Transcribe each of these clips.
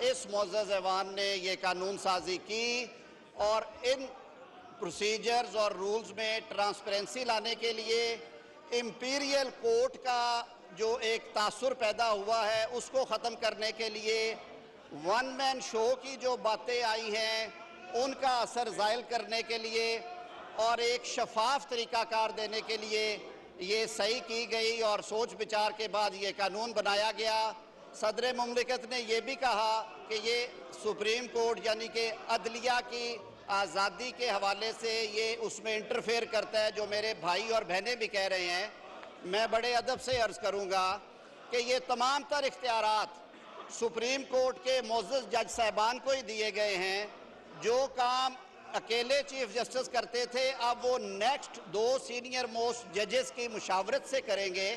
इस मुअज़्ज़ज़ ऐवान ने ये कानून साजी की और इन प्रोसीजर्स और रूल्स में ट्रांसपेरेंसी लाने के लिए इंपीरियल कोर्ट का जो एक तासुर पैदा हुआ है उसको ख़त्म करने के लिए वन मैन शो की जो बातें आई हैं उनका असर ज़ायल करने के लिए और एक शफाफ तरीक़ाकार देने के लिए ये सही की गई और सोच विचार के बाद ये कानून बनाया गया। सदर मुमलिकत ने यह भी कहा कि ये सुप्रीम कोर्ट यानी कि अदलिया की आज़ादी के हवाले से ये उसमें इंटरफेयर करता है, जो मेरे भाई और बहनें भी कह रहे हैं। मैं बड़े अदब से अर्ज़ करूँगा कि ये तमाम तर इख्तियारात सुप्रीम कोर्ट के मुअज़्ज़ज़ जज साहिबान को ही दिए गए हैं। जो काम अकेले चीफ जस्टिस करते थे अब वो नेक्स्ट 2 सीनियर मोस्ट जजेस की मुशावरत से करेंगे।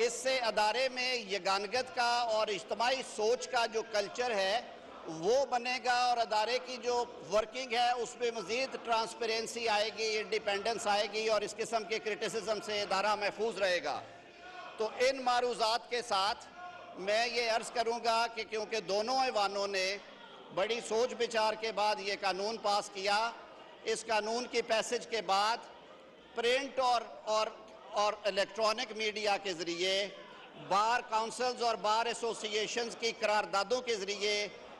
इससे अदारे में यगानगत का और इज्तिमाई सोच का जो कल्चर है वो बनेगा और अदारे की जो वर्किंग है उसमें मज़ीद ट्रांसपेरेंसी आएगी, इंडिपेंडेंस आएगी और इस किस्म के क्रिटिसिज्म से अदारा महफूज रहेगा। तो इन मारूज़ात के साथ मैं ये अर्ज़ करूँगा कि क्योंकि दोनों ऐवानों ने बड़ी सोच विचार के बाद ये कानून पास किया, इस कानून की पैसेज के बाद प्रिंट और इलेक्ट्रॉनिक मीडिया के ज़रिए बार काउंसिल्स और बार एसोसिएशंस की करारदादों के ज़रिए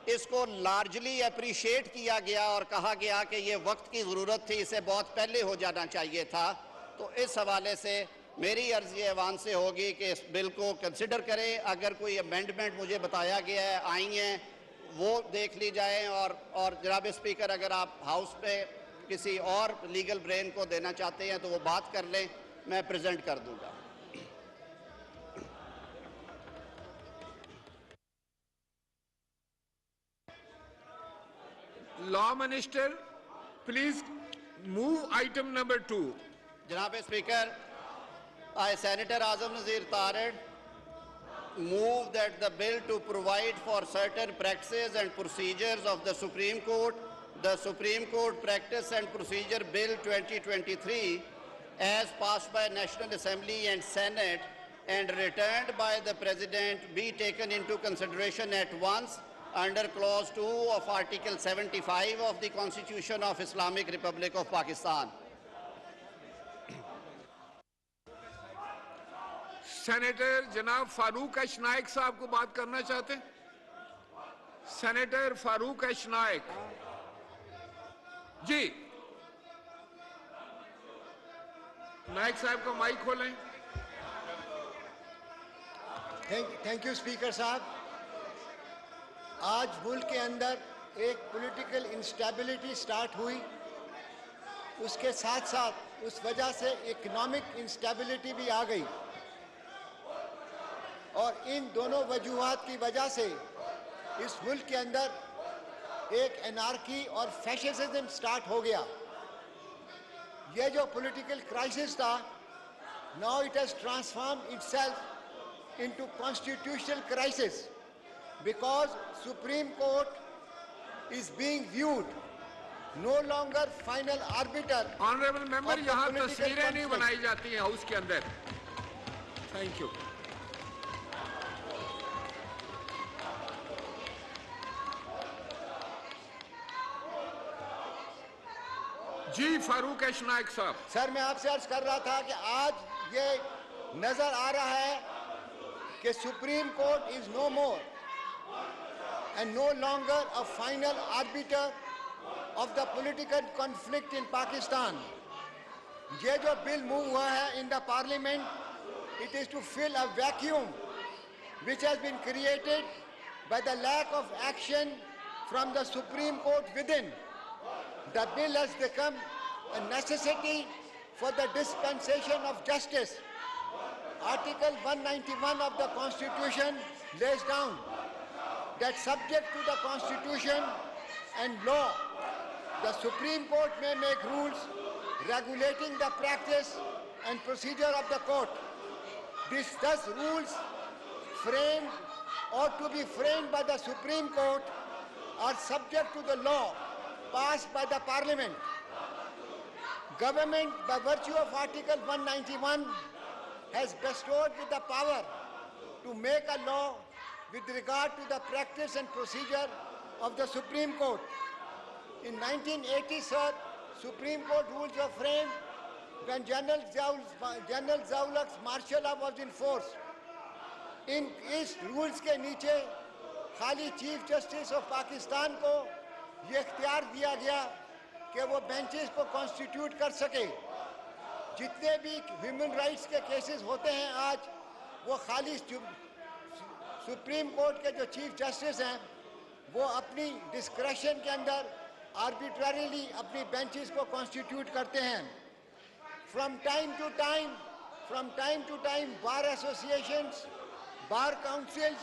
इसको लार्जली अप्रिशिएट किया गया और कहा गया कि ये वक्त की ज़रूरत थी, इसे बहुत पहले हो जाना चाहिए था। तो इस हवाले से मेरी अर्ज़ी ऐवान से होगी कि इस बिल को कंसिडर करें। अगर कोई अमेंडमेंट मुझे बताया गया है आई हैं वो देख ली जाए और जनाब स्पीकर अगर आप हाउस पे किसी और लीगल ब्रेन को देना चाहते हैं तो वो बात कर लें, मैं प्रेजेंट कर दूंगा। Law Minister, please move item number 2. Janab Speaker, I, Senator Azam Nazeer Tarar, move that the bill to provide for certain practices and procedures of the Supreme Court Practice and Procedure Bill 2023, as passed by National Assembly and Senate and returned by the President, be taken into consideration at once under Clause 2 of Article 75 of the Constitution of Islamic Republic of Pakistan. Senator जनाब फारूक अशनाइक साहब को बात करना चाहते हैं। Senator Farooq अशनाइक जी, नाइक साहब का mic खोलें। थैंक यू स्पीकर साहब। आज मुल्क के अंदर एक पॉलिटिकल इंस्टेबिलिटी स्टार्ट हुई, उसके साथ साथ उस वजह से इकोनॉमिक इंस्टेबिलिटी भी आ गई और इन दोनों वजूहात की वजह से इस मुल्क के अंदर एक एनार्की और फैशिज्म स्टार्ट हो गया। यह जो पॉलिटिकल क्राइसिस था, now it has transformed itself into constitutional crisis because Supreme Court is being viewed no longer final arbiter. Honorable member, यहाँ तस्वीरें नहीं बनाई जाती हैं हाउस के अंदर। Thank you. जी फारूक अशनाइक साहब। सर, मैं आपसे अर्ज कर रहा था कि आज ये नजर आ रहा है कि supreme court is no more and no longer a final arbiter of the political conflict in Pakistan. ये जो बिल मूव हुआ है in the parliament, it is to fill a vacuum which has been created by the lack of action from the Supreme Court within. The bill has become a necessity for the dispensation of justice. Article 191 of the Constitution lays down that subject to the Constitution and law, the Supreme Court may make rules regulating the practice and procedure of the court. Thus rules framed or to be framed by the Supreme Court are subject to the law passed by the Parliament. Government, by virtue of Article 191, has bestowed with the power to make a law with regard to the practice and procedure of the Supreme Court. In 1980, sir, Supreme Court rules were framed when General Zaulak's martial law was in force. इन इस rules के नीचे खाली chief justice of Pakistan को ये इख्तियार दिया गया कि वो बेंचेस को कॉन्स्टिट्यूट कर सके। जितने भी ह्यूमन राइट्स के केसेस होते हैं आज, वो खाली सुप्रीम कोर्ट के जो चीफ जस्टिस हैं वो अपनी डिस्क्रेशन के अंदर आर्बिट्ररीली अपनी बेंचेस को कॉन्स्टिट्यूट करते हैं। From time to time bar associations, bar councils,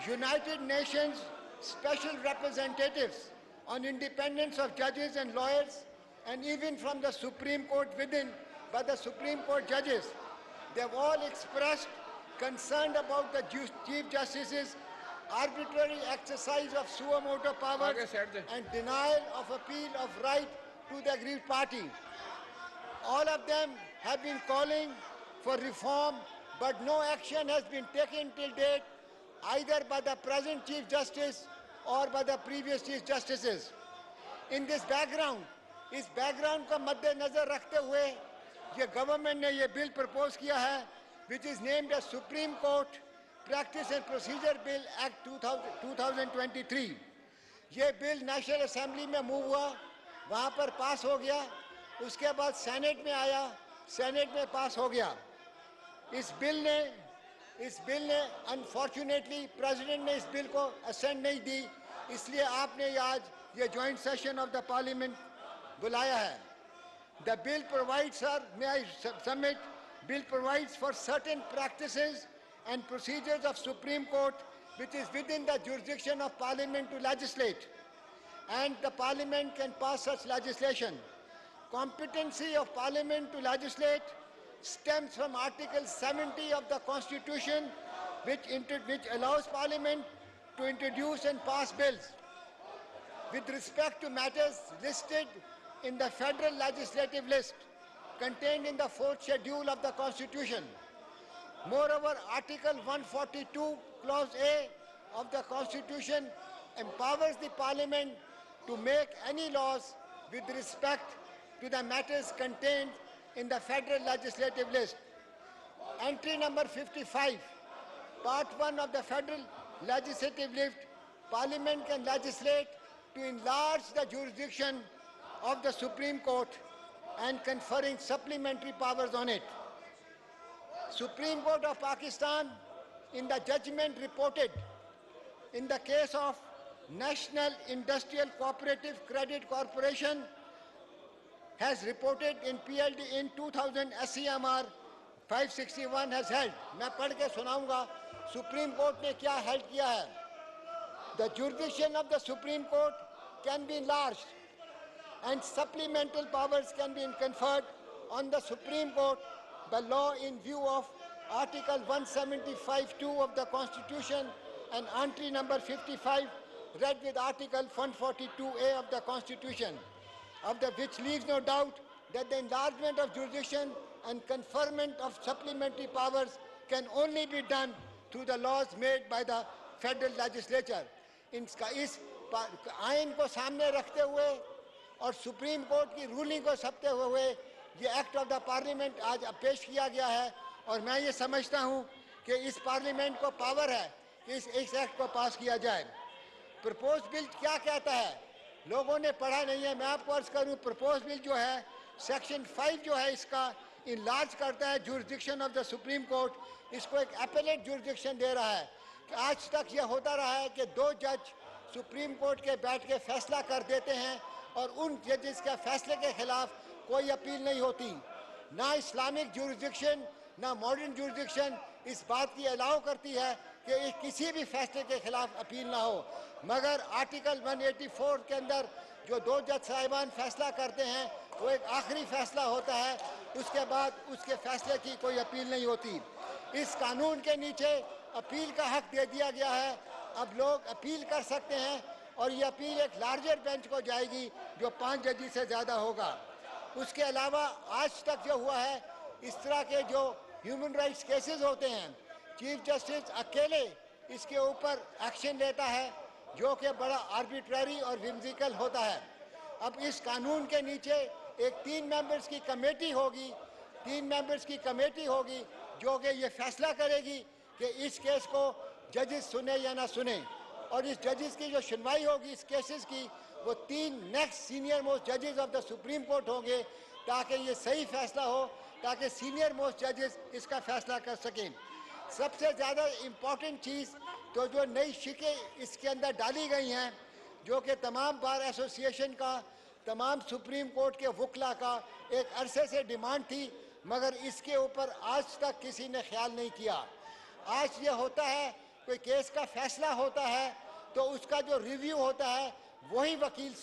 United Nations special representatives on independence of judges and lawyers, and even from the Supreme Court within, by the Supreme Court judges, they have all expressed concern about the Chief Justice's arbitrary exercise of suo motu powers and denial of appeal of right to the aggrieved party. All of them have been calling for reform, but no action has been taken till date, either by the present Chief Justice or by the previous Chief Justices. In this background, इस background को मद्देनजर रखते हुए ये government ने ये bill propose किया है, which is named as Supreme Court Practice and Procedure Bill Act 2023. ये बिल नेशनल असेंबली में मूव हुआ, वहाँ पर पास हो गया, उसके बाद सेनेट में आया, सेनेट में पास हो गया। इस बिल ने अनफॉर्चुनेटली प्रेसिडेंट ने इस बिल को असेंट नहीं दी, इसलिए आपने आज ये joint session of the parliament बुलाया है। The bill provides, sir, may I submit, bill provides for certain practices and procedures of Supreme Court which is within the jurisdiction of Parliament to legislate, and the Parliament can pass such legislation. Competency of Parliament to legislate stems from Article 70 of the Constitution, which allows Parliament to introduce and pass bills with respect to matters listed in the federal legislative list contained in the 4th schedule of the Constitution. Moreover, Article 142, Clause A of the Constitution empowers the Parliament to make any laws with respect to the matters contained in the federal legislative list. Entry number 55, Part 1 of the federal legislative list, Parliament can legislate to enlarge the jurisdiction of the Supreme Court and conferring supplementary powers on it. Supreme Court of Pakistan, in the judgment reported in the case of National Industrial Cooperative Credit Corporation, has reported in PLD in 2000 SCMR 561 has held. मैं पढ़ के सुनाऊंगा Supreme Court ने क्या held किया है. The jurisdiction of the Supreme Court can be enlarged and supplemental powers can be conferred on the Supreme Court by law in view of Article 175(2) of the Constitution and entry number 55 read with Article 142A of the Constitution, of the which leaves no doubt that the enlargement of jurisdiction and conferment of supplementary powers can only be done through the laws made by the federal legislature. इस आइन को सामने रखते हुए और supreme court की ruling को सपते हुए ये एक्ट ऑफ द पार्लियामेंट आज पेश किया गया है, और मैं ये समझता हूँ कि इस पार्लियामेंट को पावर है कि इस एक्ट को पास किया जाए। प्रपोज बिल क्या कहता है, लोगों ने पढ़ा नहीं है, मैं आपको अर्ज करूँ। प्रपोज बिल जो है सेक्शन 5 जो है इसका इनलार्ज करता है jurisdiction of the supreme court, इसको एक एपेलेट जुरिस्डिक्शन दे रहा है। कि आज तक ये होता रहा है कि 2 जज सुप्रीम कोर्ट के बैठ के फैसला कर देते हैं और उन जजेस के फैसले के खिलाफ कोई अपील नहीं होती। ना इस्लामिक जुरिस्डिक्शन ना मॉडर्न जुरिस्डिक्शन इस बात की अलाउ करती है कि किसी भी फैसले के खिलाफ अपील ना हो, मगर आर्टिकल 184 के अंदर जो 2 जज साहिबान फैसला करते हैं वो एक आखिरी फैसला होता है, उसके बाद उसके फैसले की कोई अपील नहीं होती। इस कानून के नीचे अपील का हक दे दिया गया है, अब लोग अपील कर सकते हैं और ये अपील एक लार्जर बेंच को जाएगी जो 5 जजी से ज़्यादा होगा। उसके अलावा आज तक जो हुआ है, इस तरह के जो ह्यूमन राइट्स केसेस होते हैं, चीफ जस्टिस अकेले इसके ऊपर एक्शन लेता है जो कि बड़ा आर्बिट्ररी और विम्सिकल होता है। अब इस कानून के नीचे एक 3 मेंबर्स की कमेटी होगी जो कि ये फैसला करेगी कि इस केस को जजेस सुने या ना सुने, और इस जजेस की जो सुनवाई होगी इस केसेस की, वो 3 नेक्स्ट सीनियर मोस्ट जजेस ऑफ द सुप्रीम कोर्ट होंगे, ताकि ये सही फैसला हो, ताकि सीनियर मोस्ट जजेस इसका फैसला कर सकें। सबसे ज़्यादा इम्पॉर्टेंट चीज़ तो जो नई शिकें इसके अंदर डाली गई हैं, जो कि तमाम बार एसोसिएशन का, तमाम सुप्रीम कोर्ट के वकला का एक अरसे से डिमांड थी, मगर इसके ऊपर आज तक किसी ने ख्याल नहीं किया। आज ये होता है, कोई केस का फैसला होता है तो उसका जो रिव्यू होता है वही वकील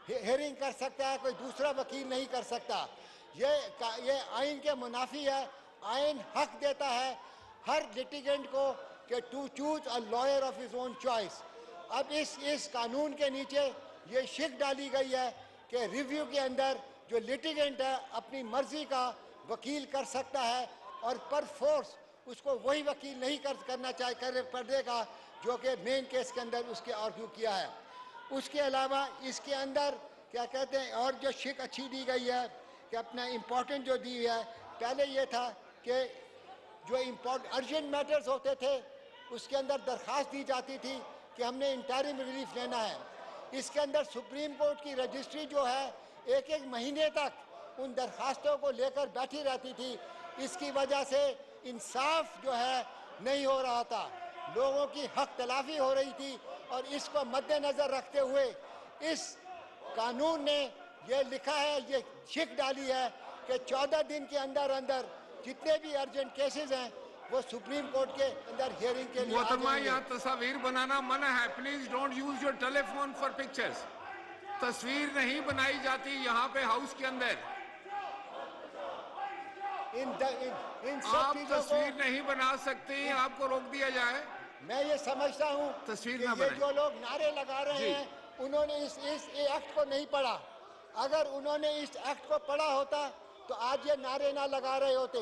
हेयरिंग कर सकता है, कोई दूसरा वकील नहीं कर सकता। ये आइन के मुनाफी है। आइन हक देता है हर लिटिगेंट को कि to choose a lawyer of his own choice. अब इस कानून के नीचे ये शिक डाली गई है कि रिव्यू के अंदर जो लिटिगेंट है अपनी मर्जी का वकील कर सकता है, और पर फोर्स उसको वही वकील नहीं करना कर पड़ेगा जो कि मेन केस के अंदर उसके आर्ग्यू किया है। उसके अलावा इसके अंदर क्या कहते हैं, और जो शिक अच्छी दी गई है कि अपना इम्पोर्टेंट जो दी है, पहले ये था कि जो इम्पोर्टेंट अर्जेंट मैटर्स होते थे उसके अंदर दरख्वास्त दी जाती थी कि हमने इंटरिम रिलीफ लेना है। इसके अंदर सुप्रीम कोर्ट की रजिस्ट्री जो है एक एक महीने तक उन दरख्वास्तों को लेकर बैठी रहती थी। इसकी वजह से इंसाफ जो है नहीं हो रहा था, लोगों की हक तलाफी हो रही थी, और इसको मद्देनज़र रखते हुए इस कानून ने ये लिखा है, ये शिक डाली है कि 14 दिन के अंदर अंदर जितने भी अर्जेंट केसेस हैं वो सुप्रीम कोर्ट के अंदर हियरिंग के लिए मोहतरमा, यहाँ तस्वीर बनाना मना है। Please don't use your telephone for pictures. तस्वीर नहीं बनाई जाती यहाँ पे हाउस के अंदर। इन सब आप चीजों तस्वीर को नहीं बना सकते, आपको रोक दिया जाए। मैं ये समझता हूँ तस्वीर कि ना ये बनाएं। जो लोग नारे लगा रहे हैं उन्होंने इस एक्ट को नहीं पढ़ा। अगर उन्होंने इस एक्ट को पढ़ा होता तो आज ये नारे ना लगा रहे होते।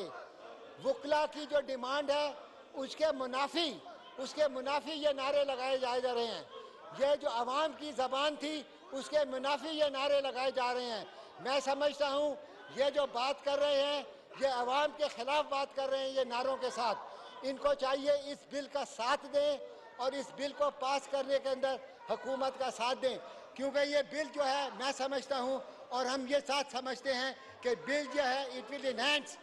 वकला की जो डिमांड है उसके मुनाफी ये नारे लगाए जा रहे हैं। ये जो आवाम की ज़बान थी उसके मुनाफी ये नारे लगाए जा रहे हैं। मैं समझता हूँ ये जो बात कर रहे हैं ये आवाम के खिलाफ बात कर रहे हैं ये नारों के साथ। इनको चाहिए इस बिल का साथ दें और इस बिल को पास करने के अंदर हुकूमत का साथ दें, क्योंकि ये बिल जो है मैं समझता हूँ और हम ये साथ समझते हैं कि बिल जो है it will enhance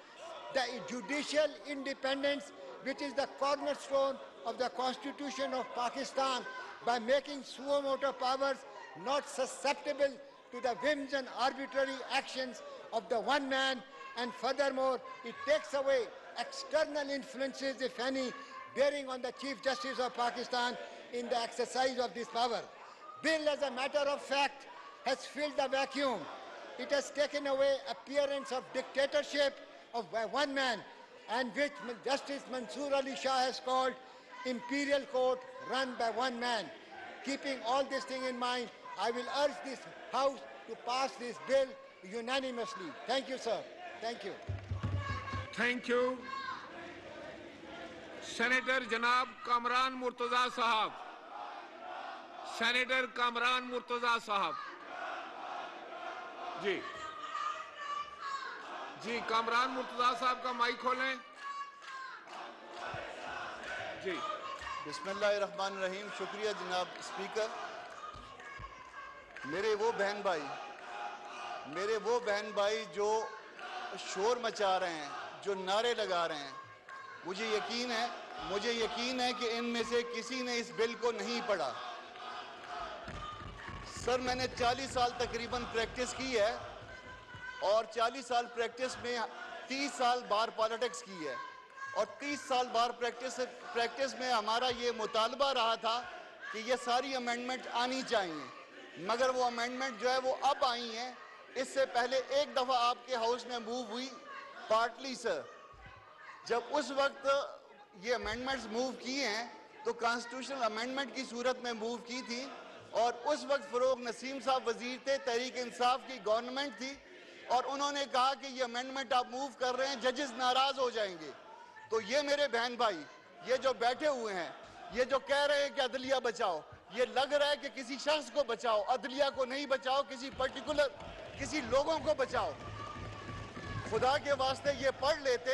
the judicial independence, which is the cornerstone of the Constitution of Pakistan, by making suo motu powers not susceptible to the whims and arbitrary actions of the one man, and furthermore, it takes away external influences, if any, bearing on the Chief Justice of Pakistan in the exercise of this power. Bill, as a matter of fact, has filled the vacuum. It has taken away appearance of dictatorship of one man, and which Justice Mansoor Ali Shah has called imperial court run by one man. Keeping all this thing in mind, I will urge this House to pass this bill unanimously. Thank you, sir. Thank you. Thank you. Senator Janab Kamran Murtaza Sahab. Senator Kamran Murtaza Sahab. जी जी, कामरान मुर्तजा साहब का mic खोलें। जी बिस्मिल्लाहिर्रहमानिर्रहीम। शुक्रिया जनाब speaker. मेरे वो बहन भाई जो शोर मचा रहे हैं, जो नारे लगा रहे हैं, मुझे यकीन है कि इनमें से किसी ने इस बिल को नहीं पढ़ा। सर, मैंने 40 साल तकरीबन प्रैक्टिस की है और 40 साल प्रैक्टिस में 30 साल बार पॉलिटिक्स की है, और 30 साल बार प्रैक्टिस में हमारा ये मुतालबा रहा था कि ये सारी अमेंडमेंट आनी चाहिए, मगर वो अमेंडमेंट जो है वो अब आई हैं। इससे पहले एक दफ़ा आपके हाउस में मूव हुई पार्टली सर। जब उस वक्त ये अमेंडमेंट्स मूव किए हैं तो कॉन्स्टिट्यूशनल अमेंडमेंट की सूरत में मूव की थी, और उस वक्त फ़रोग नसीम साहब वज़ीर थे, तहरीक इंसाफ की गवर्नमेंट थी, और उन्होंने कहा कि ये अमेंडमेंट आप मूव कर रहे हैं, जजेस नाराज़ हो जाएंगे। तो ये मेरे बहन भाई ये जो बैठे हुए हैं ये जो कह रहे हैं कि अदलिया बचाओ, ये लग रहा है कि किसी शख्स को बचाओ, अदलिया को नहीं बचाओ, किसी पर्टिकुलर किसी लोगों को बचाओ। खुदा के वास्ते ये पढ़ लेते,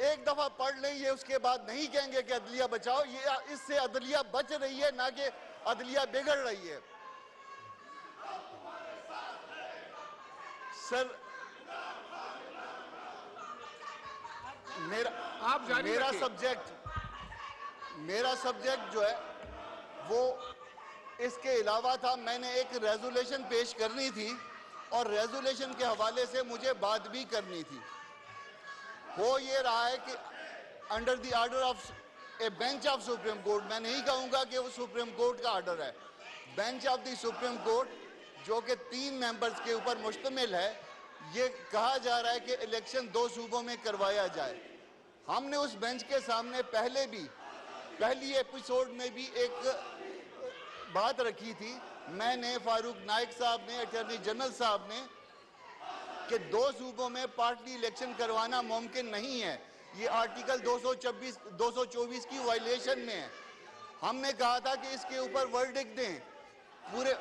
एक दफा पढ़ लें, ये उसके बाद नहीं कहेंगे कि अदलिया बचाओ। ये इससे अदलिया बच रही है, ना कि अदलिया बिगड़ रही है। सर मेरा सब्जेक्ट जो है वो इसके अलावा था। मैंने एक रेजोल्यूशन पेश करनी थी और रेजोल्यूशन के हवाले से मुझे बात भी करनी थी। हो ये रहा है कि under the order of A bench of supreme court, मैं नहीं कहूँगा कि वो सुप्रीम कोर्ट का ऑर्डर है, bench of the supreme court जो कि 3 मेंबर्स के ऊपर मुश्तमिल है, ये कहा जा रहा है कि इलेक्शन 2 सूबों में करवाया जाए। हमने उस बेंच के सामने पहले भी पहली एपिसोड में भी एक बात रखी थी, मैंने, फारूक नाइक साहब ने, अटॉर्नी जनरल साहब ने, कि 2 सूबों में पार्टी इलेक्शन करवाना मुमकिन नहीं है, ये आर्टिकल 224 की वायलेशन में है। हमने कहा था कि इसके ऊपर वर्डिक्ट दें। पूरे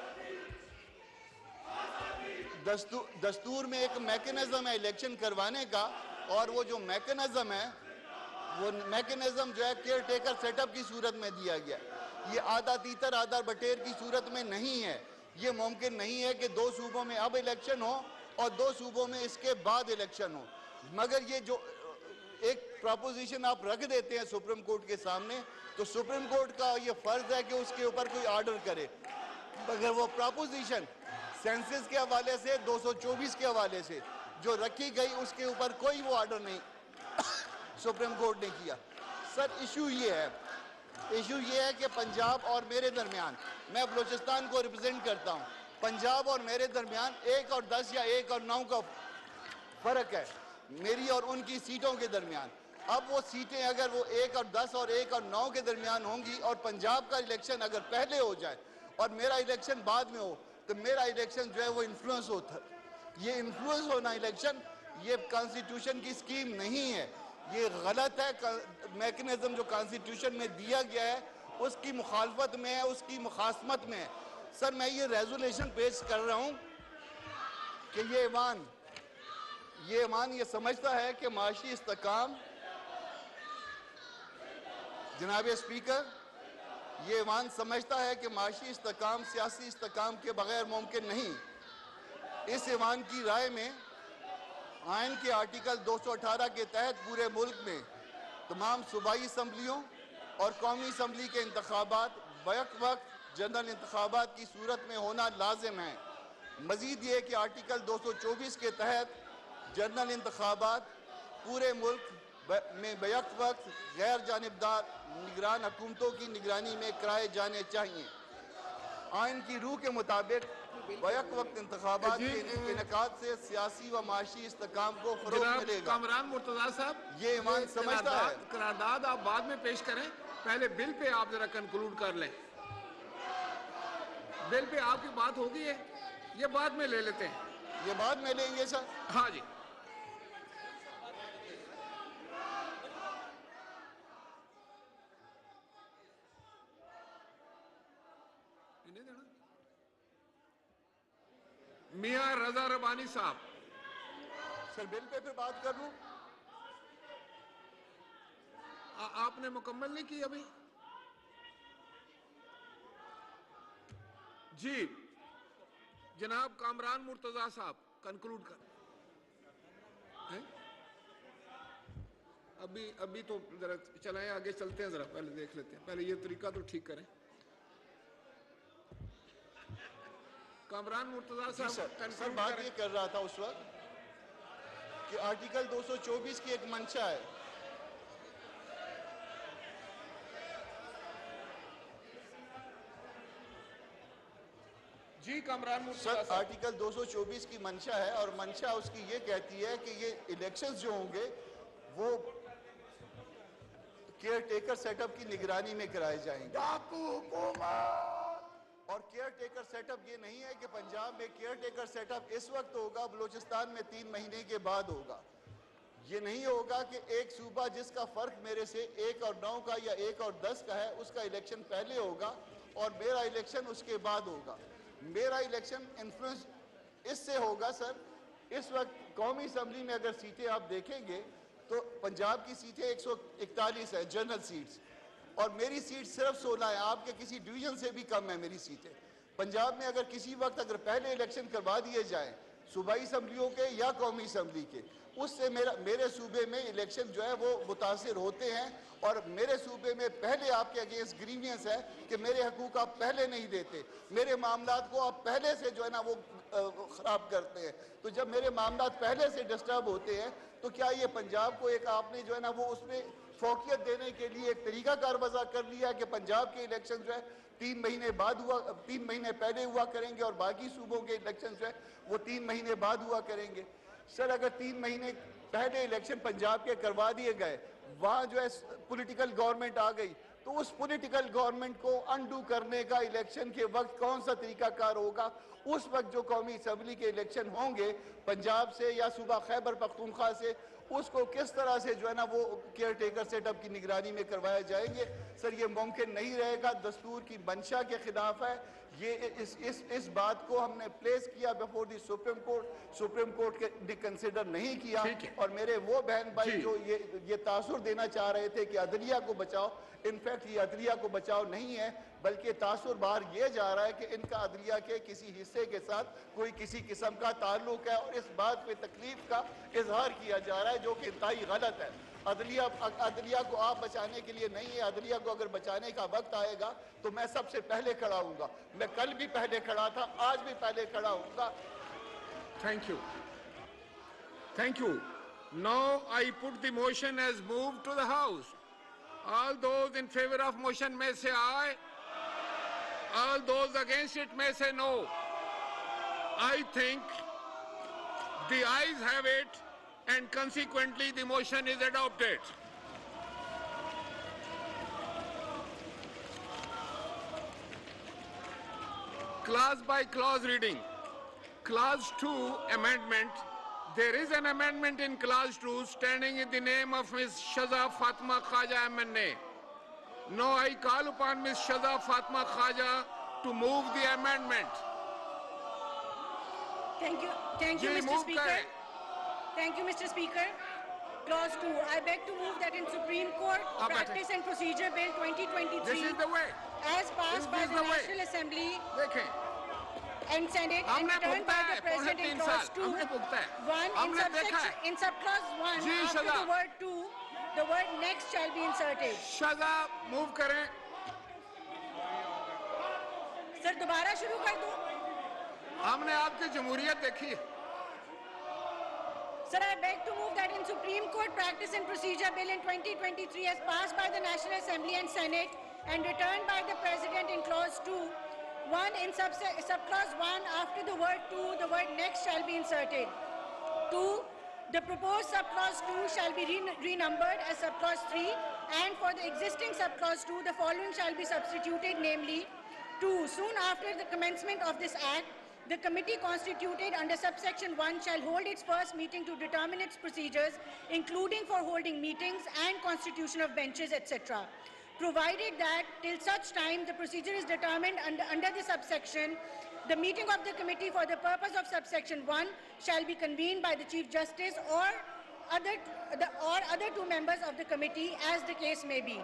दस्तूर में एक मैकेनिज्म है इलेक्शन करवाने का, और वो जो मैकेनिज्म है, वो मैकेनिज्म जो है केयर टेकर सेटअप की सूरत में दिया गया। ये आधा तीतर आधा बटेर की सूरत में नहीं है। ये मुमकिन नहीं है कि 2 सूबों में अब इलेक्शन हो और 2 सूबों में इसके बाद इलेक्शन हो। मगर ये जो एक प्रपोजिशन आप रख देते हैं सुप्रीम कोर्ट के सामने, तो सुप्रीम कोर्ट का ये फर्ज है कि उसके ऊपर कोई ऑर्डर करे। मगर वो प्रपोजिशन सेंसस के हवाले से, 224 के हवाले से जो रखी गई, उसके ऊपर कोई वो ऑर्डर नहीं सुप्रीम कोर्ट ने किया। सर इशू ये है कि पंजाब और मेरे दरमियान, मैं बलूचिस्तान को रिप्रेजेंट करता हूँ, पंजाब और मेरे दरमियान 1 और 10 या 1 और 9 का फर्क है, मेरी और उनकी सीटों के दरमियान। अब वो सीटें अगर वो 1 और 10 और 1 और 9 के दरमियान होंगी, और पंजाब का इलेक्शन अगर पहले हो जाए और मेरा इलेक्शन बाद में हो, तो मेरा इलेक्शन जो है वो इन्फ्लुएंस होता है। ये इन्फ्लुएंस होना इलेक्शन, ये कॉन्स्टिट्यूशन की स्कीम नहीं है, ये गलत है। मैकेनिज्म जो कॉन्स्टिट्यूशन में दिया गया है उसकी मुखालफत में है, उसकी मुखासमत में है। सर मैं ये रेजोल्यूशन पेश कर रहा हूँ कि ये ईमान ये समझता है कि माशी इस्तेकाम, जनाब स्पीकर, ये ईमान समझता है कि माशी इस्तेकाम सियासी इस्तेकाम के बगैर मुमकिन नहीं। इस ईमान की राय में आइन के आर्टिकल 218 के तहत पूरे मुल्क में तमाम सूबाई असम्बलियों और कौमी असम्बली के इंतखाबात बैक वक्त जनरल इंतखाबात की सूरत में होना लाजिम है। मजीद ये कि आर्टिकल 224 के तहत जनरल इंतखाबात पूरे मुल्क में बैक वक्त गैर जानिबदार निगरान हुकूमतों की निगरानी में कराए जाने चाहिए। आइन की रूह के मुताबिक बैक वक्त इंतखाबात के इनेकाद से सियासी व माशी इस्तेकाम को फरोग मिलेगा। कामरान मुर्तजा साहब, ये ईमान समझता है। करारदाद आप बाद में पेश करें, पहले बिल पे आप जरा कंक्लूड कर लें। बिल पे आपकी बात होगी है, ये बाद में ले लेते हैं। ये बाद में लेंगे सर। हाँ जी। मियां रजा रबानी साहब। सर बिल पे फिर बात कर लूं। आपने मुकम्मल नहीं की अभी? जी जनाब कामरान मुर्तजा साहब कंक्लूड कर। अभी तो जरा चलाएं, आगे चलते हैं, जरा पहले देख लेते हैं, पहले ये तरीका तो ठीक करें। कामरान मुर्तजा साहब सर बात ये कर रहा था उस वक्त कि आर्टिकल 224 की एक मंशा है। जी कामरान मुर्तजा सर साहब, आर्टिकल 224 की मंशा है, और मंशा उसकी ये कहती है कि ये इलेक्शंस जो होंगे वो केयर टेकर सेटअप की निगरानी में कराए जाएंगे। और केयर टेकर सेटअप ये नहीं है कि पंजाब में केयर टेकर सेटअप इस वक्त होगा, बलूचिस्तान में 3 महीने के बाद होगा। ये नहीं होगा कि एक सूबा जिसका फ़र्क मेरे से 1 और 9 का या 1 और 10 का है उसका इलेक्शन पहले होगा और मेरा इलेक्शन उसके बाद होगा। मेरा इलेक्शन इन्फ्लुएंस इससे होगा सर, इस वक्त कौमी असम्बली में अगर सीटें आप देखेंगे तो पंजाब की सीटें 141 है जनरल सीट्स, और मेरी सीट सिर्फ 16 है, आपके किसी डिवीजन से भी कम है मेरी सीटें। पंजाब में अगर किसी वक्त अगर पहले इलेक्शन करवा दिए जाएं सूबाई असम्बलियों के या कौमी असम्बली के, उससे मेरे सूबे में इलेक्शन जो है वो मुतासिर होते हैं, और मेरे सूबे में पहले आपके अगेंस्ट ग्रीवियंस है कि मेरे हकूक आप पहले नहीं देते, मेरे मामलात को आप पहले से जो है ना वो ख़राब करते हैं। तो जब मेरे मामलात पहले से डिस्टर्ब होते हैं तो क्या ये पंजाब को एक आपने जो है ना वो उसमें फौकियत देने के लिए एक तरीक़ाकार वज़ा कर लिया कि पंजाब के इलेक्शन जो है 3 महीने बाद हुआ, 3 महीने पहले हुआ करेंगे और बाकी सूबों के इलेक्शन जो है वो 3 महीने बाद हुआ करेंगे। सर अगर 3 महीने पहले इलेक्शन पंजाब के करवा दिए गए, वहाँ जो है पॉलिटिकल गवर्नमेंट आ गई, तो उस पॉलिटिकल गवर्नमेंट को अनडू करने का इलेक्शन के वक्त कौन सा तरीकाकार होगा? उस वक्त जो कौमी असम्बली के इलेक्शन होंगे पंजाब से या सूबा खैबर पख्तूनख्वा से, उसको किस तरह से जो है ना वो केयर टेकर सेटअप की निगरानी में करवाए जाएंगे? सर ये मुमकिन नहीं रहेगा, दस्तूर की मंशा के खिलाफ है। ये इस बात को हमने प्लेस किया बिफोर दी सुप्रीम कोर्ट के ने कंसिडर नहीं किया, और मेरे वो बहन भाई जो ये तासुर देना चाह रहे थे कि अदलिया को बचाओ, इनफैक्ट ये अदलिया को बचाओ नहीं है, बल्कि तासुर बाहर ये जा रहा है कि इनका अदलिया के किसी हिस्से के साथ कोई किसी किस्म का ताल्लुक है, और इस बात पे तकलीफ का इजहार किया जा रहा है जो कि इंतहाई गलत है। अदलिया को आप बचाने के लिए नहीं है, अदलिया को अगर बचाने का वक्त आएगा तो मैं सबसे पहले खड़ा हूँगा। मैं कल भी पहले खड़ा था, आज भी पहले खड़ा हूँगा। Thank you, thank you. Now I put the motion as move to the house. All those in favor of motion may say aye. All those against it may say no. I think the ayes have it, and consequently the motion is adopted. Clause by clause reading. Clause 2 amendment. There is an amendment in clause 2 standing in the name of Ms. Shaza Fatima Khaja MNA. Now I call upon Ms. Shaza Fatima Khaja to move the amendment. Thank you, Mr. Speaker. Thank you, Mr. Speaker. Clause 2. I beg to move that in Supreme Court Practice and Procedure Bill 2023, This is the way. as passed by the National Assembly देखें, and Senate and returned by the President in clause 2, 1 in subclause 1, after the word 2, the word next shall be inserted. शजा move करें। Sir दोबारा शुरू कर दूं? हमने आपकी जमहूरियत देखी है। Sir, I beg to move that in Supreme Court Practice and Procedure Bill in 2023 as passed by the National Assembly and Senate and returned by the President in clause 2, 1 in subclause 1 after the word 2, the word next shall be inserted. 2. The proposed subclause 2 shall be renumbered as subclause 3, and for the existing subclause 2, the following shall be substituted, namely 2. Soon after the commencement of this act, the committee constituted under subsection 1 shall hold its first meeting to determine its procedures, including for holding meetings and constitution of benches, etc. Provided that till such time the procedure is determined under the subsection, the meeting of the committee for the purpose of subsection 1 shall be convened by the Chief Justice or other 2 members of the committee, as the case may be.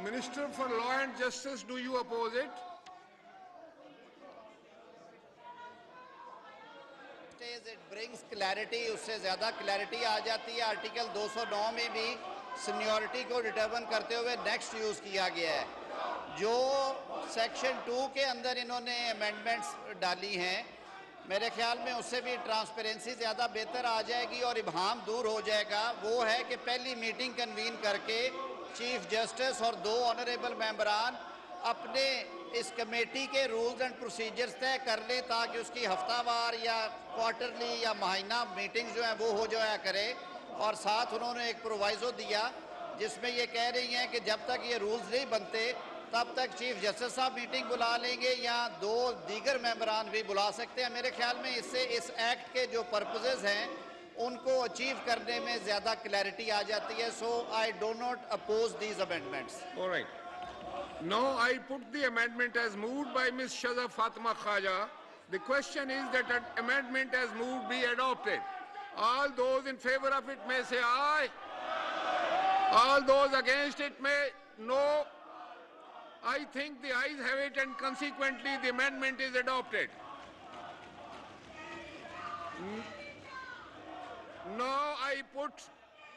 Minister for Law and Justice, do you oppose it? It brings clarity, उससे ज़्यादा clarity आ जाती है। Article 209 में भी seniority को determine करते हुए next use किया गया है। जो सेक्शन 2 के अंदर इन्होंने अमेंडमेंट्स डाली हैं, मेरे ख्याल में उससे भी ट्रांसपेरेंसी ज़्यादा बेहतर आ जाएगी और इबहाम दूर हो जाएगा। वो है कि पहली मीटिंग कन्वीन करके चीफ जस्टिस और 2 ऑनरेबल मेंबरान अपने इस कमेटी के रूल्स एंड प्रोसीजर्स तय कर लें, ताकि उसकी हफ्तावार या क्वार्टरली या महीना मीटिंग जो है वो हो जाया करे। और साथ उन्होंने एक प्रोवाइज़ो दिया जिसमें ये कह रही हैं कि जब तक ये रूल्स नहीं बनते तब तक चीफ जस्टिस साहब मीटिंग बुला लेंगे या 2 दीगर मेंबरान भी बुला सकते हैं। मेरे ख्याल में इससे इस एक्ट के जो पर्पसेस हैं उनको अचीव करने में ज़्यादा क्लैरिटी आ जाती है. So I do not oppose these amendments. All right. Now I put the amendment as moved by Ms. Shaza Fatima Khaja. The question is that an amendment as moved be adopted. All those in favor of it may say aye. All those against it may no. I think the ayes have it and consequently the amendment is adopted. Now I put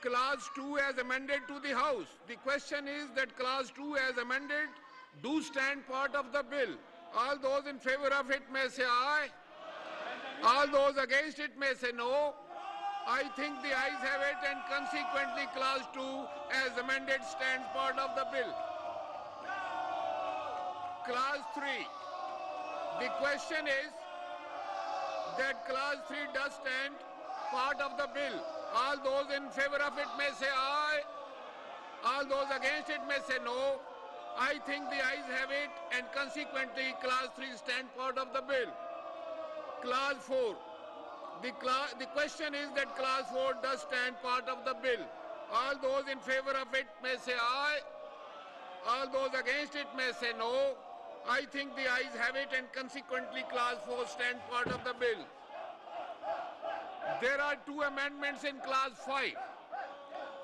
clause 2 as amended to the House. The question is that clause 2 as amended do stand part of the bill. All those in favor of it may say aye. All those against it may say no. I think the ayes have it and consequently clause 2 as amended stands part of the bill. Clause 3. The question is that clause 3 does stand part of the bill. All those in favor of it may say aye. All those against it may say no. I think the ayes have it and consequently clause 3 stand part of the bill. Clause 4. The question is that clause 4 does stand part of the bill. All those in favor of it may say aye. All those against it may say no. I think the ayes have it and consequently clause 4 stands part of the bill. There are two amendments in clause 5.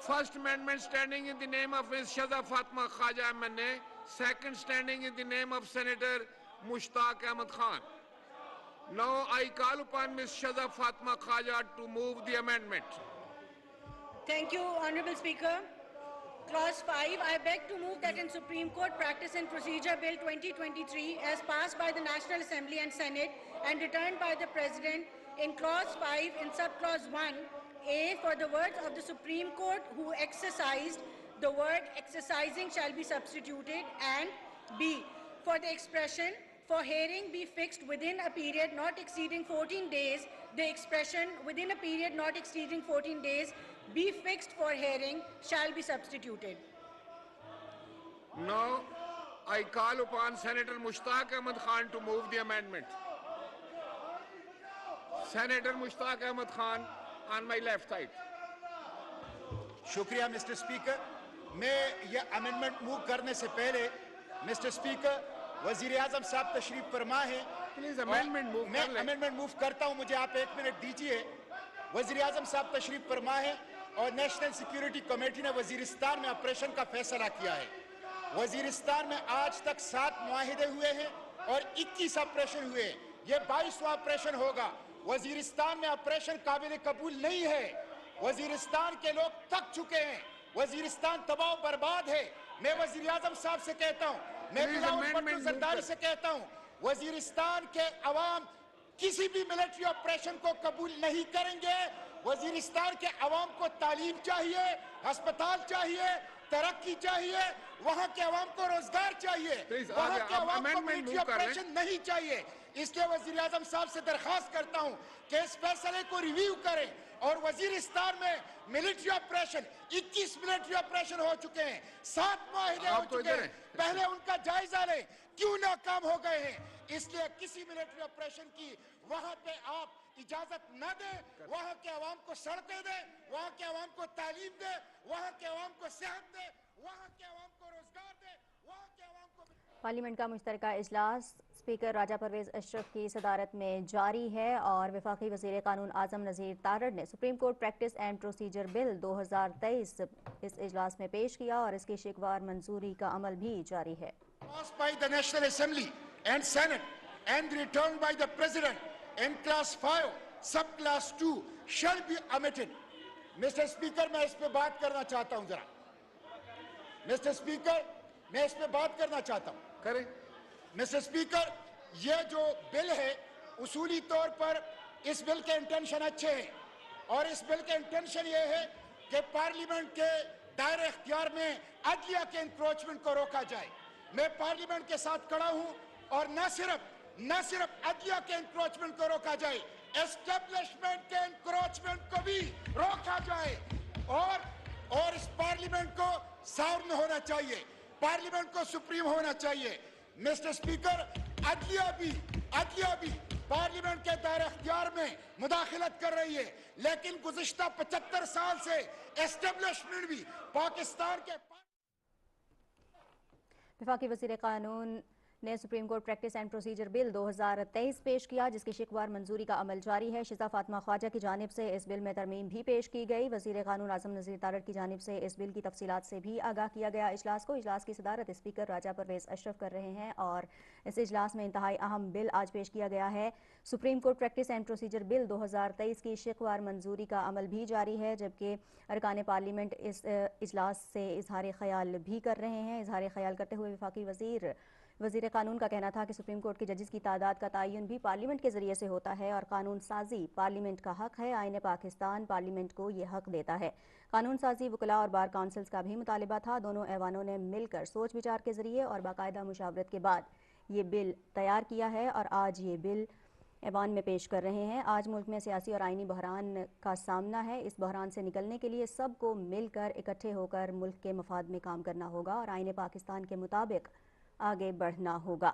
First amendment standing in the name of Ms. Shaza Fatima Khaja MNA. Second standing in the name of Senator Mushtaq Ahmed Khan. Now I call upon Ms. Shaza Fatima Khaja to move the amendment. Thank you, Honorable Speaker. Clause 5, I beg to move that in Supreme Court Practice and Procedure Bill 2023 as passed by the National Assembly and Senate and returned by the President in Clause 5 in Subclause 1, A, for the words of the Supreme Court who exercised, the word exercising shall be substituted, and B, for the expression for hearing be fixed within a period not exceeding 14 days, the expression within a period not exceeding 14 days be fixed for hearing shall be substituted. Now I call upon Senator Mushtaq Ahmed Khan to move the amendment. Senator Mushtaq Ahmed Khan on my left side. शुक्रिया mister speaker. मैं यह amendment move करने से पहले mister speaker वजीर आजम साहब तशरीफ फरमा है. प्लीज अमेंडमेंट मूव मैं अमेंडमेंट मूव करता हूं, मुझे आप 1 मिनट दीजिए. वजीर आजम साहब तशरीफ फरमा है और नेशनल सिक्योरिटी कमेटी ने वजीरिस्तान में ऑपरेशन का फैसला किया है. वजीरिस्तान में आज तक 7 मुआहिदे हुए हैं और 21 ऑपरेशन हुए हैं. ये 22वां ऑपरेशन होगा. वजीरिस्तान में ऑपरेशन काबिल कबूल नहीं है. वजीरिस्तान के लोग थक चुके हैं. वजीरिस्तान तबाह बर्बाद है. मैं वजीर आजम साहब से कहता हूं, मैं सरदारी से कहता हूं, वजीरिस्तान के अवाम किसी भी मिलिट्री ऑपरेशन को कबूल नहीं करेंगे. वजीरिस्तान के अवाम को तालीम चाहिए, अस्पताल चाहिए, तरक्की चाहिए, वहां के अवाम को रोजगार चाहिए, वहां के अवाम को मिलिट्री ऑपरेशन नहीं चाहिए. इसलिए वजीर आजम साहब से दरखास्त करता हूं कि इस फैसले को रिव्यू करें और वजीरिस्तान में मिलिट्री ऑपरेशन 21 मिलिट्री ऑपरेशन हो चुके हैं, 7 मुआहिदे हो चुके हैं, पहले उनका जायजा लें क्यों नाकाम हो गए हैं. इसलिए किसी मिलिट्री ऑपरेशन की वहां पे आप इजाजत न दें. वहां के अवाम को सड़कें दें, वहां के अवाम को तालीम दें, वहां के अवाम को सेहत दें, वहां के अवाम को रोजगार दें, वहां के अवाम को. पार्लियामेंट का मुश्तरका इजलास स्पीकर राजा परवेज अशरफ की सदारत में जारी है और वफाकी वज़ीर कानून आज़म नज़ीर तारड़ ने supreme court practice and procedure bill 2023 इस इजलास में पेश किया और इसकी शिकवार मंजूरी का अमल भी जारी है. Passed by the National Assembly and Senate and returned by the President in Class 5, Subclass 2 shall be omitted. Mr. Speaker, मैं इस पे बात करना चाहता हूं जरा. Mr. Speaker, मैं इस पे बात करना चाहता हूं. करें. मिस्टर स्पीकर, ये जो बिल है उसूली तौर पर इस बिल के इंटेंशन अच्छे हैं और इस बिल के इंटेंशन ये है कि पार्लियामेंट के दायरे इख्तियार में अदलिया के इंक्रोचमेंट को रोका जाए. मैं पार्लियामेंट के साथ खड़ा हूं और न सिर्फ अदलिया के इंक्रोचमेंट को रोका जाए, एस्टेब्लिशमेंट के इंक्रोचमेंट को भी रोका जाए और इस पार्लियामेंट को साउंड होना चाहिए, पार्लियामेंट को सुप्रीम होना चाहिए. मिस्टर स्पीकर, अदलिया भी पार्लियामेंट के दायरे इख्तियार में मुदाखलत कर रही है, लेकिन गुज़िश्ता 75 साल से एस्टेब्लिशमेंट भी पाकिस्तान के वफाकी वज़ीर कानून ने supreme court practice and procedure bill 2023 पेश किया, जिसकी शिकवार मंजूरी का अमल जारी है। शिजा फातिमा ख्वाजा की जानिब से इस बिल में तरमीम भी पेश की गई। वज़ीर कानून आज़म नज़ीर तारड़ की जानिब से इस बिल की तफसीलात से भी आगाह किया गया। इजलास की सदारत स्पीकर राजा परवेज अशरफ कर रहे हैं और इस इजलास में इंतहाई अहम बिल आज पेश किया गया है। Supreme court practice and procedure bill 2023 की शिकवार मंजूरी का अमल भी जारी है, जबकि अरकान पार्लियामेंट इस इजलास से इजहार ख्याल भी कर रहे हैं। इजहार ख्याल करते हुए वफाकी वज़ीर कानून का कहना था कि सुप्रीम कोर्ट के जजेस की तादाद का तयन भी पार्लियामेंट के जरिए से होता है और कानून साजी पार्लियामेंट का हक है। आईन पाकिस्तान पार्लियामेंट को ये हक देता है। कानून साजी वकला और बार काउंसिल्स का भी मुतालिबा था। दोनों ऐवानों ने मिलकर सोच विचार के जरिए और बाकायदा मुशावरत के बाद ये बिल तैयार किया है और आज ये बिल ऐवान में पेश कर रहे हैं। आज मुल्क में सियासी और आइनी बहरान का सामना है। इस बहरान से निकलने के लिए सबको मिलकर इकट्ठे होकर मुल्क के मफाद में काम करना होगा और आईन पाकिस्तान के मुताबिक आगे बढ़ना होगा।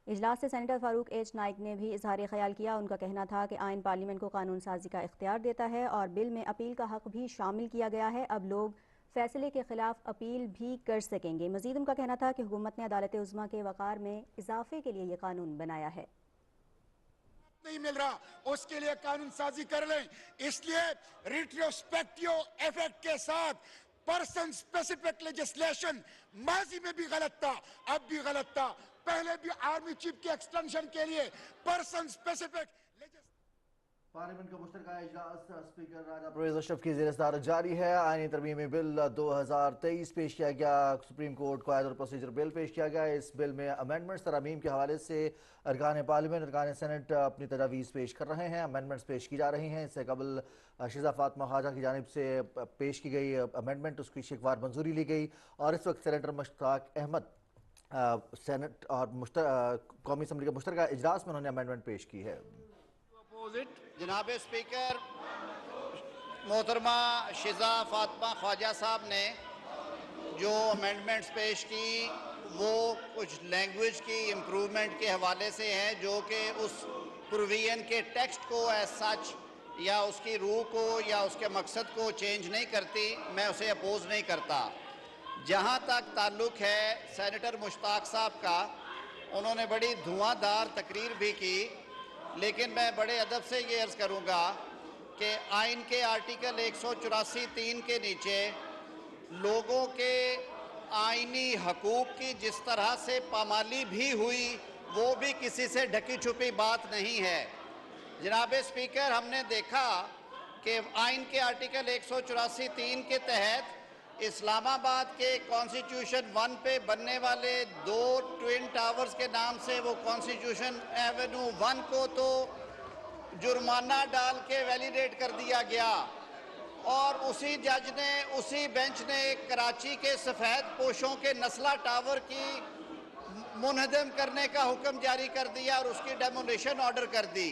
इजलास से सेनेटर फारूक एच नाइक ने भी इजहार ख्याल किया। उनका कहना था कि आइन पार्लियामेंट को कानून साजी का इख्तियार देता है और बिल में अपील का हक भी शामिल किया गया है। अब लोग फैसले के खिलाफ अपील भी कर सकेंगे। मजीद उनका कहना था कि हुकूमत ने अदालत उज़्मा के वक़ार में इजाफे के लिए ये कानून बनाया है। नहीं मिल रहा, उसके लिए कानून साजी कर लें। इसलिए रिट्रोस्पेक्टिव इफेक्ट के साथ पर्सन स्पेसिफिक लेजिस्लेशन माजी में भी गलत था, अब भी गलत था। पहले भी आर्मी चीफ के एक्सटेंशन के लिए पर्सन स्पेसिफिक पार्लियामेंट का मुश्तरका इजलास स्पीकर राजा परवेज अशरफ की ज़ेर सदारत जारी है। आईनी तरमीमी बिल 2023 पेश किया गया। सुप्रीम कोर्ट कायदा और प्रोसीजर बिल पेश किया गया। इस बिल में अमेंडमेंट्स तरमीम के हवाले से अरकान पार्लियामेंट अरकान सेनेट अपनी तजावीज़ पेश कर रहे हैं। अमेंडमेंट्स पेश की जा रही हैं। इससे कबल शिजा फातिमा ख्वाजा की जानिब से पेश की गई अमेंडमेंट, उसकी शिकवार मंजूरी ली गई और इस वक्त सेनेटर मुश्ताक अहमद सेनेट और कौमी असम्बली के मुश्तरका इजलास में उन्होंने अमेंडमेंट पेश की है। जनाब स्पीकर, मोहतरमा शिजा फातिमा ख्वाजा साहब ने जो अमेंडमेंट्स पेश की वो कुछ लैंग्वेज की इम्प्रूवमेंट के हवाले से हैं, जो कि उस प्रोविजन के टेक्स्ट को एज सच या उसकी रूह को या उसके मकसद को चेंज नहीं करती। मैं उसे अपोज नहीं करता। जहाँ तक ताल्लुक़ है सेनेटर मुश्ताक साहब का, उन्होंने बड़ी धुआंधार तकरीर भी की, लेकिन मैं बड़े अदब से ये अर्ज़ करूँगा कि आइन के आर्टिकल 184(3) के नीचे लोगों के आइनी हकूक़ की जिस तरह से पामाली भी हुई, वो भी किसी से ढकी छुपी बात नहीं है। जनाब स्पीकर, हमने देखा कि आइन के आर्टिकल 184(3) के तहत इस्लामाबाद के कॉन्स्टिट्यूशन 1 पे बनने वाले 2 ट्विन टावर्स के नाम से वो कॉन्स्टिट्यूशन एवेन्यू 1 को तो जुर्माना डाल के वैलिडेट कर दिया गया और उसी जज ने, उसी बेंच ने कराची के सफ़ेद पोशों के नस्ला टावर की मुनहदम करने का हुक्म जारी कर दिया और उसकी डेमोलिशन ऑर्डर कर दी।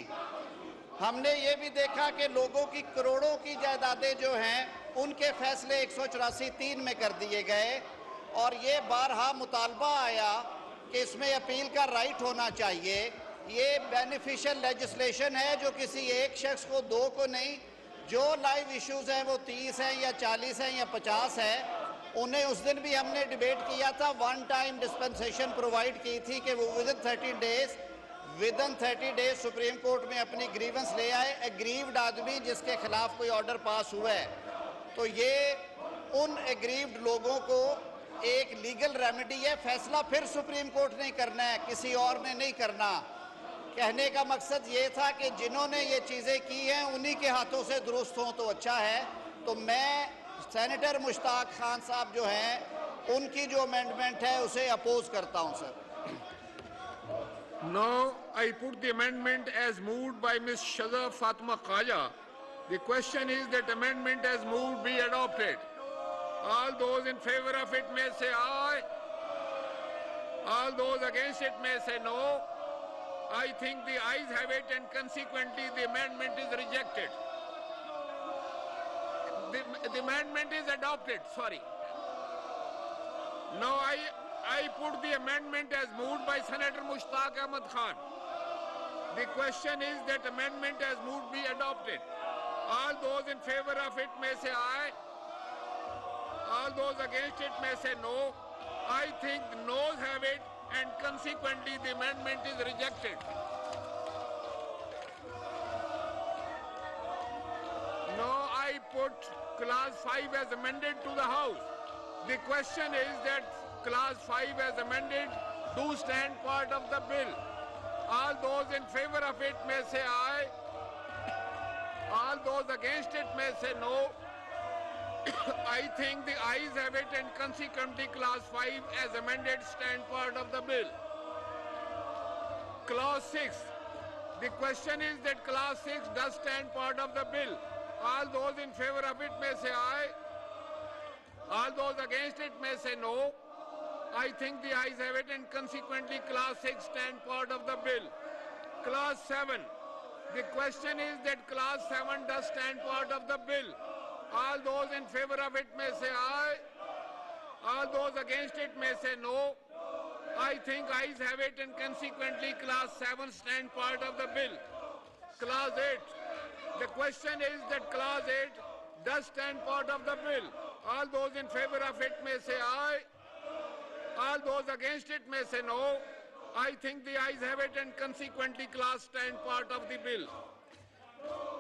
हमने ये भी देखा कि लोगों की करोड़ों की जायदादें जो हैं उनके फैसले 184(3) में कर दिए गए और ये बारहा मुतालबा आया कि इसमें अपील का राइट होना चाहिए। ये बेनिफिशियल लेजिस्लेशन है जो किसी एक शख्स को, दो को नहीं, जो लाइव इश्यूज हैं वो 30 हैं या 40 हैं या 50 हैं। उन्हें उस दिन भी हमने डिबेट किया था, वन टाइम डिस्पेंसेशन प्रोवाइड की थी कि वो विदिन 30 डेज सुप्रीम कोर्ट में अपनी ग्रीवेंस ले आए। एग्रीव्ड आदमी जिसके खिलाफ कोई ऑर्डर पास हुआ है, तो ये उन एग्रीव्ड लोगों को एक लीगल रेमेडी है। फैसला फिर सुप्रीम कोर्ट ने करना है, किसी और ने नहीं करना। कहने का मकसद ये था कि जिन्होंने ये चीज़ें की हैं उन्हीं के हाथों से दुरुस्त हों तो अच्छा है। तो मैं सेनेटर मुश्ताक खान साहब जो हैं उनकी जो अमेंडमेंट है उसे अपोज करता हूं sir. Now I put the amendment as moved by Ms. Shiza Fatima Khaja. The question is that amendment as moved be adopted. All those in favor of it may say aye. All those against it may say no. I think the ayes have it and consequently the amendment is rejected. The amendment is adopted, sorry. Now I put the amendment as moved by Senator Mushtaq Ahmad Khan. The question is that amendment as moved be adopted. All those in favor of it may say aye. All those against it may say no. I think the noes have it, and consequently the amendment is rejected. Now I put clause 5 as amended to the House. The question is that clause 5 as amended do stand part of the bill. All those in favor of it may say aye. All those against it may say no. I think the ayes have it, and consequently clause 5 as amended stand part of the bill. Clause 6. The question is that clause 6 does stand part of the bill. All those in favor of it may say aye. All those against it may say no. I think the ayes have it, and consequently clause 6 stand part of the bill. Clause 7. The question is that clause 7 does stand part of the bill. All those in favor of it may say aye. All those against it may say no. I think ayes have it, and consequently clause 7 stand part of the bill. Clause 8. The question is that clause 8 does stand part of the bill. All those in favor of it may say aye. All those against it may say no. I think the ayes have it, and consequently clause stand part of the bill.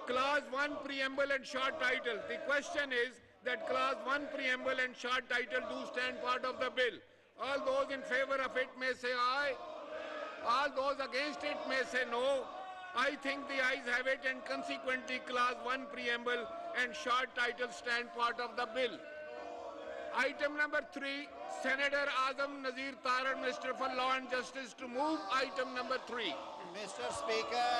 Clause 1 preamble and short title. The question is that clause 1 preamble and short title do stand part of the bill. All those in favor of it may say aye. All those against it may say no. I think the ayes have it, and consequently clause 1 preamble and short title stand part of the bill. Item number 3, Senator Azam Nazeer Tarar, Minister for Law and Justice, to move item number 3. Mr. Speaker,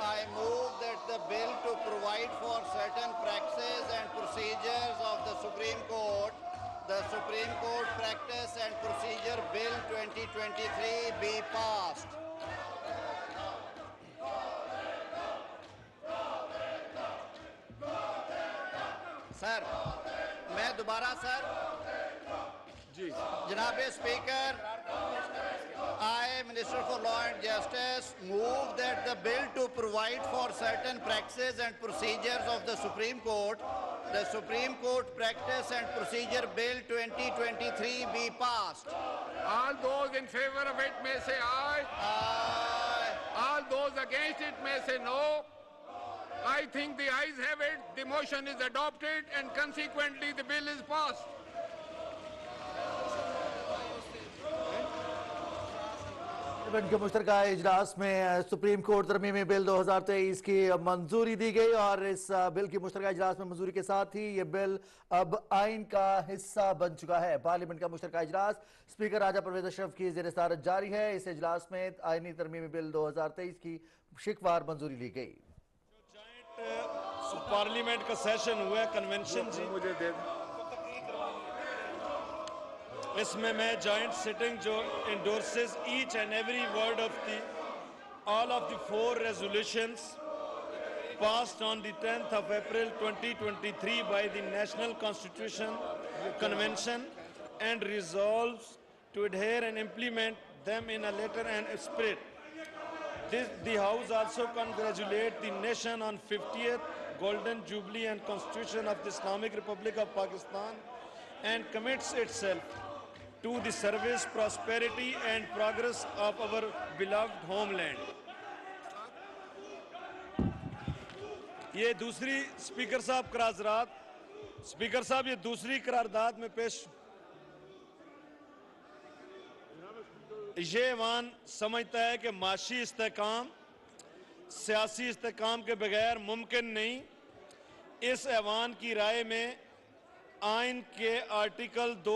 I move that the bill to provide for certain practices and procedures of the Supreme Court Practice and Procedure Bill 2023 be passed. Sir मैं दोबारा sir जी जनाब speaker I, Minister for Law and Justice, move that the bill to provide for certain practices and procedures of the Supreme Court Practice and Procedure Bill 2023 be passed. All those in favor of it may say aye. Aye. All those against it may say no. I think the ayes have it. The motion is adopted, and consequently the bill is passed. के मुश्तरका इजलास में supreme court तरमीमी bill 2023 की मंजूरी दी गई और इस bill की मुश्तरका इजलास में मंजूरी के साथ ही ये बिल अब आइन का हिस्सा बन चुका है। पार्लियामेंट का मुश्तरका इजलास स्पीकर राजा परवेज अशरफ की ज़ेर सदारत जारी है। इस इजलास में आइनी तरमीमी बिल 2023 की शिकवार मंजूरी ली गई। पार्लियामेंट का सेशन हुआ कन्वेंशन जी मुझे दे इसमें मैं जॉइंट सिटिंग जो endorses each and every word of all of the 4 resolutions passed on the 10th of April 2023 by the National Constitution Convention and resolves to adhere and implement them in a letter and spirit. The House also congratulates the nation on 50th Golden Jubilee and Constitution of the Islamic Republic of Pakistan and commits itself to the service, prosperity and progress of our beloved homeland. ये दूसरी speaker साहब करारदाद speaker साहब ये दूसरी करारदाद में पेश ये ऐवान समझता है कि माशी इस्तेकाम सियासी इस्तेकाम के बगैर मुमकिन नहीं। इस ऐवान की राय में आइन के आर्टिकल